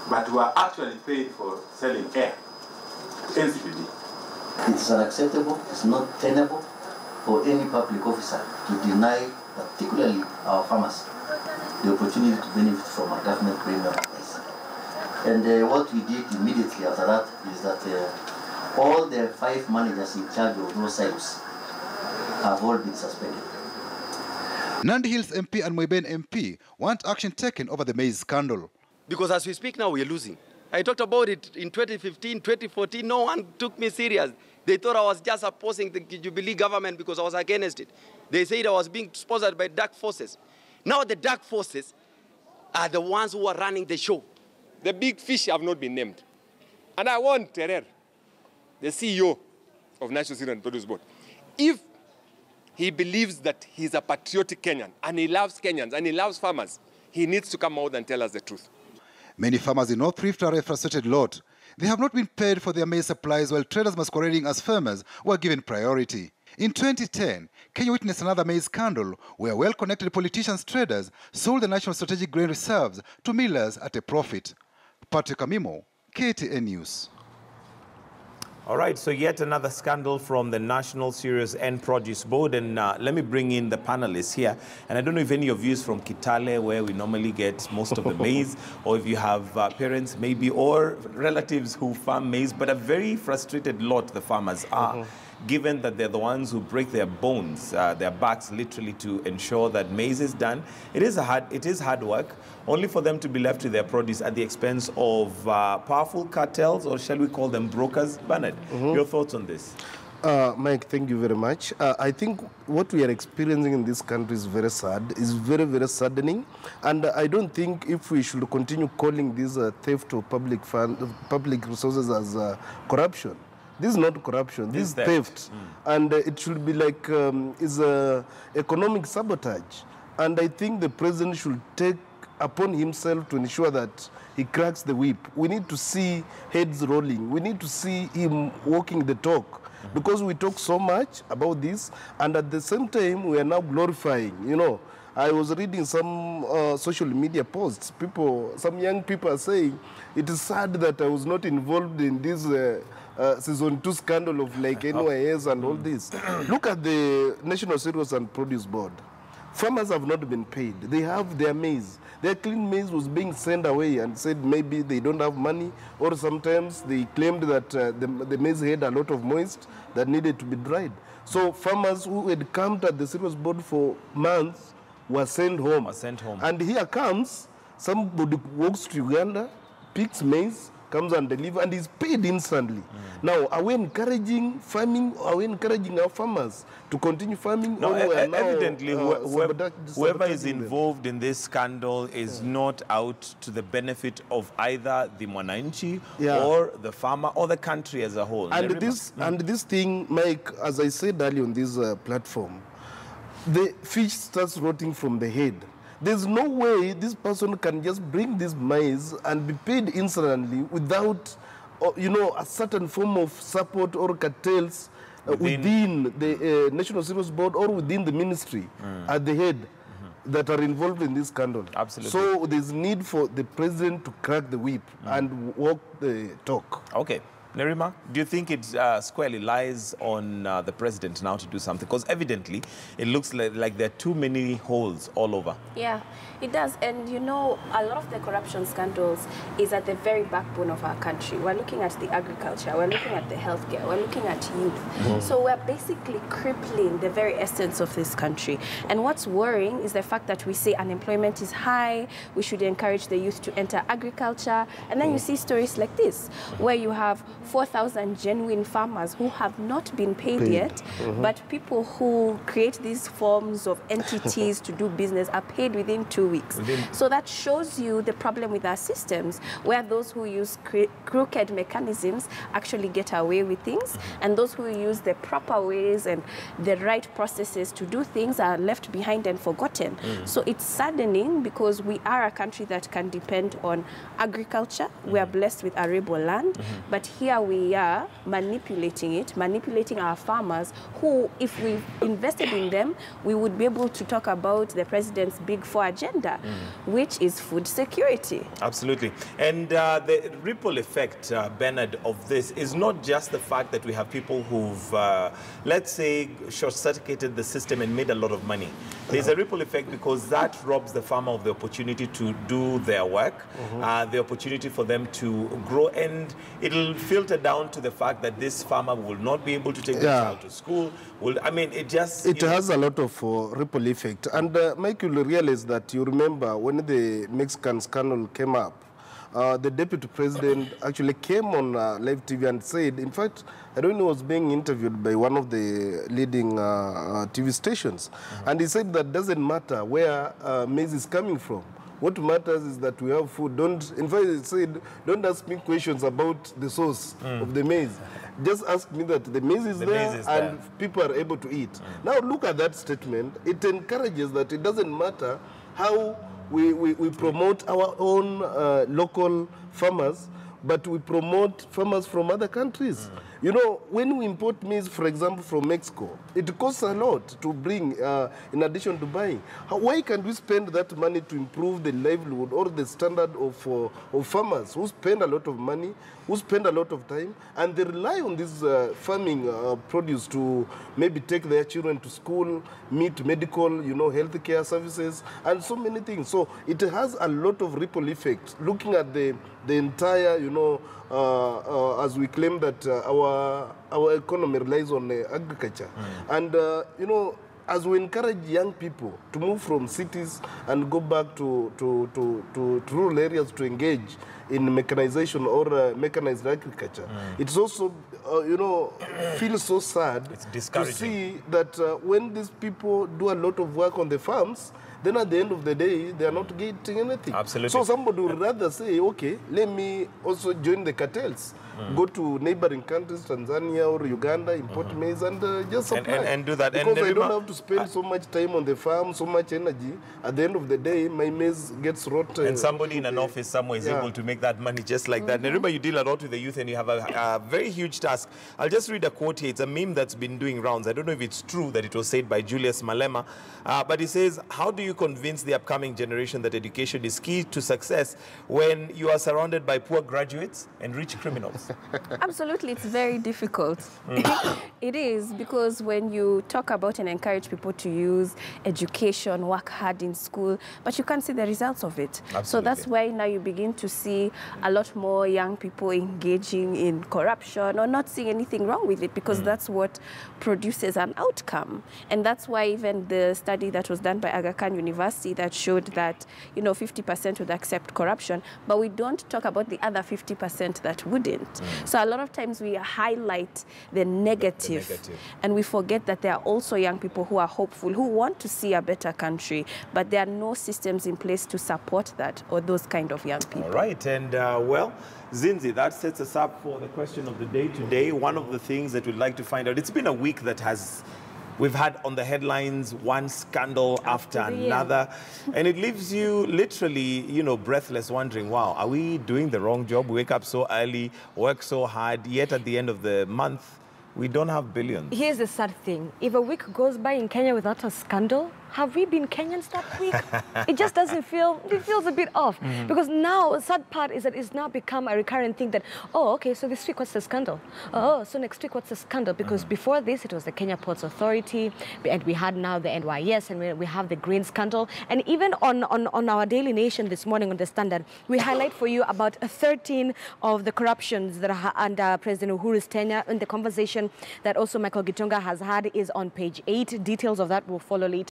but were actually paid for selling air to NCPB. It's unacceptable, it's not tenable for any public officer to deny, particularly our farmers, the opportunity to benefit from a government premium price. And what we did immediately after that is that all the 5 managers in charge of those silos have all been suspended. Nandi Hills MP and Moiben MP want action taken over the maize scandal. Because as we speak now, we're losing. I talked about it in 2015, 2014. No one took me serious. They thought I was just opposing the Jubilee government because I was against it. They said I was being sponsored by dark forces. Now the dark forces are the ones who are running the show. The big fish have not been named. And I want Terer, the CEO of National Cereal and Produce Board, if he believes that he's a patriotic Kenyan and he loves Kenyans and he loves farmers, he needs to come out and tell us the truth. Many farmers in North Rift are a frustrated lot. They have not been paid for their maize supplies, while traders masquerading as farmers were given priority. In 2010, Kenya witnessed another maize scandal where well-connected politicians traders sold the national strategic grain reserves to millers at a profit. Patrick Amimo, KTN News. All right, so yet another scandal from the National Cereals and Produce Board. And let me bring in the panelists here. And I don't know if any of you is from Kitale, where we normally get most of the maize, or if you have parents maybe, or relatives who farm maize, but a very frustrated lot the farmers are. Given that they're the ones who break their bones, their backs literally, to ensure that maize is done. It is hard work, only for them to be left with their produce at the expense of powerful cartels, or shall we call them brokers. Bernard, your thoughts on this? Mike, thank you very much. I think what we are experiencing in this country is very sad, is very, very saddening. And I don't think if we should continue calling this theft of public resources as corruption. This is not corruption, this is theft. And it should be like is economic sabotage. And I think the president should take upon himself to ensure that he cracks the whip. We need to see heads rolling. We need to see him walking the talk. Because we talk so much about this, and at the same time, we are now glorifying. You know, I was reading some social media posts. Some young people are saying, it is sad that I was not involved in this season 2 scandal of like NYS and all this. Look at the National Cereals and Produce Board. Farmers have not been paid. They have their maize. Their clean maize was being sent away and said maybe they don't have money, or sometimes they claimed that the maize had a lot of moist that needed to be dried. So farmers who had camped at the Cereals Board for months were sent home. And here comes somebody walks to Uganda, picks maize, comes and delivers, and is paid instantly. Now, are we encouraging farming? Are we encouraging our farmers to continue farming? No, evidently, whoever is involved in this scandal is not out to the benefit of either the Mwananchi or the farmer or the country as a whole. And this thing, Mike, as I said earlier on this platform, the fish starts rotting from the head. There's no way this person can just bring this maize and be paid instantly without, you know, a certain form of support or cartels within the National Cereals Board or within the ministry at the head that are involved in this scandal. Absolutely. So there's need for the president to crack the whip and walk the talk. Okay. Nerima, do you think it squarely lies on the president now to do something? Because evidently, it looks like there are too many holes all over. Yeah, it does. And, you know, a lot of the corruption scandals is at the very backbone of our country. We're looking at the agriculture, we're looking at the healthcare, we're looking at youth. So we're basically crippling the very essence of this country. And what's worrying is the fact that we say unemployment is high, we should encourage the youth to enter agriculture. And then you see stories like this, where you have 4,000 genuine farmers who have not been paid yet, but people who create these forms of entities to do business are paid within 2 weeks. So that shows you the problem with our systems, where those who use crooked mechanisms actually get away with things, and those who use the proper ways and the right processes to do things are left behind and forgotten. So it's saddening, because we are a country that can depend on agriculture. We are blessed with arable land, but here here we are manipulating our farmers who, if we invested in them, we would be able to talk about the president's Big Four agenda, which is food security. Absolutely. And the ripple effect, Bernard, of this is not just the fact that we have people who've, let's say, short-circuited the system and made a lot of money. There's a ripple effect because that robs the farmer of the opportunity to do their work, the opportunity for them to grow, and it'll filter down to the fact that this farmer will not be able to take their child to school. I mean, it just... It has a lot of ripple effect. And Mike, you'll realize that you remember when the Mexican scandal came up, the deputy president actually came on live TV and said, in fact, I don't know, he was being interviewed by one of the leading TV stations. And he said that doesn't matter where maize is coming from. What matters is that we have food. In fact, he said, don't ask me questions about the source of the maize. Just ask me that the maize is there and people are able to eat. Now look at that statement. It encourages that it doesn't matter how we promote our own local farmers, but we promote farmers from other countries. You know, when we import maize, for example, from Mexico, it costs a lot to bring, in addition to buying. Why can't we spend that money to improve the livelihood or the standard of farmers who spend a lot of money, who spend a lot of time, and they rely on this farming produce to maybe take their children to school, meet medical, you know, healthcare services, and so many things. So it has a lot of ripple effects. Looking at the entire, you know, as we claim that our economy relies on agriculture. And, you know, as we encourage young people to move from cities and go back to rural areas to engage in mechanization or mechanized agriculture, it's also, you know, feels so sad to see that when these people do a lot of work on the farms, then at the end of the day, they are not getting anything. Absolutely. So somebody would rather say, okay, let me also join the cartels. Go to neighboring countries, Tanzania or Uganda, import maize and just supply. And do that. Because I don't have to spend so much time on the farm, so much energy. At the end of the day, my maize gets rot. And somebody in an office somewhere is able to make that money just like that. And remember, you deal a lot with the youth and you have a very huge task. I'll just read a quote here. It's a meme that's been doing rounds. I don't know if it's true that it was said by Julius Malema, but he says, how do you convince the upcoming generation that education is key to success when you are surrounded by poor graduates and rich criminals? Absolutely, it's very difficult. It is, because when you talk about and encourage people to use education, work hard in school, but you can't see the results of it. Absolutely. So that's why now you begin to see a lot more young people engaging in corruption or not seeing anything wrong with it, because that's what produces an outcome. And that's why even the study that was done by Aga Khan University that showed that, you know, 50% would accept corruption, but we don't talk about the other 50% that wouldn't. So a lot of times we highlight the negative, and we forget that there are also young people who are hopeful, who want to see a better country, but there are no systems in place to support that or those kind of young people. All right, and well, Zinzi, that sets us up for the question of the day today. One of the things that we'd like to find out, it's been a week that we've had on the headlines one scandal after another, and it leaves you literally, you know, breathless, wondering, wow, are we doing the wrong job? We wake up so early, work so hard, yet at the end of the month, we don't have billions. Here's the sad thing. If a week goes by in Kenya without a scandal, have we been Kenyans that week? It just doesn't feel, it feels a bit off. Because now, the sad part is that it's now become a recurrent thing that, oh, okay, so this week, what's the scandal? Oh, so next week, what's the scandal? Because before this, it was the Kenya Ports Authority, and we had now the NYS, and we have the grain scandal. And even on our Daily Nation this morning on The Standard, we highlight for you about 13 of the corruptions that are under President Uhuru's tenure. And the conversation that also Michael Gitonga has had is on page 8. Details of that will follow later.